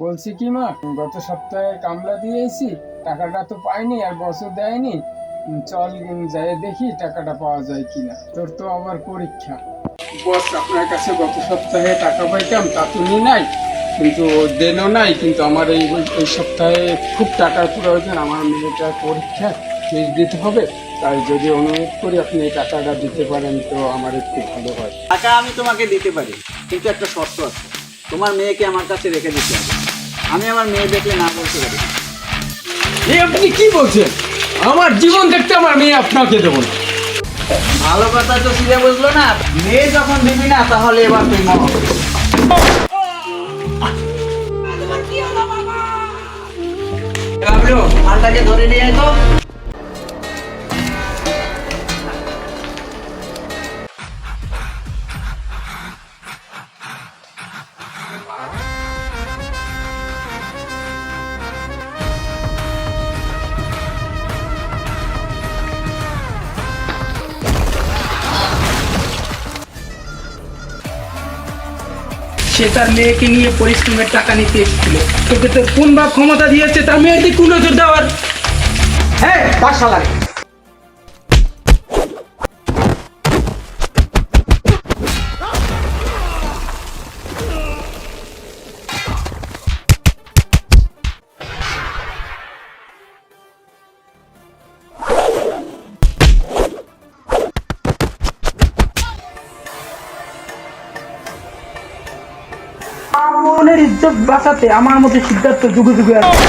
বলছি কি মা, গত সপ্তাহে কামলা দিয়েছি, টাকাটা তো পাইনি আর বছর দেয়নি। চল যাই দেখি টাকাটা পাওয়া যায় কিনা। তোর তো আবার পরীক্ষা। বস, আপনার কাছে গত সপ্তাহে টাকা পাইতাম, তা তুমি নাই, কিন্তু দেনও নাই। কিন্তু আমার এই সপ্তাহে খুব টাকার প্রয়োজন, আমার মেয়েটার পরীক্ষা ফিস দিতে হবে। তাই যদি অনুরোধ করি আপনি এই টাকাটা দিতে পারেন তো আমার একটু ভালো হয়। টাকা আমি তোমাকে দিতে পারি, কিন্তু একটা শর্ত আছে। তোমার মেয়েকে আমার কাছে রেখে দিতে হবে। আমি আমার মেয়ে দেখলে না বলতে পারি। আপনি কি বলছেন? আমার জীবন দেখতে আমার মেয়ে আপনাকে দেবো না। ভালো কথা তো সিধে বুঝলো না। মেয়ে যখন দিবি না তাহলে এবার তুই মনে মালটাকে ধরে নিয়ে আয় তো। সে তার মেয়েকে নিয়ে পরিশ্রমের টাকা নিতে এসেছিল। তোকে তো কোন বা ক্ষমতা দিয়েছে তার মেয়েকে কুনজর দেওয়ার? হ্যাঁ, বাসা লাগে। মনের ইজ্জত বাঁচাতে আমার মতো সিদ্ধার্থ যুগে যুগে আছে।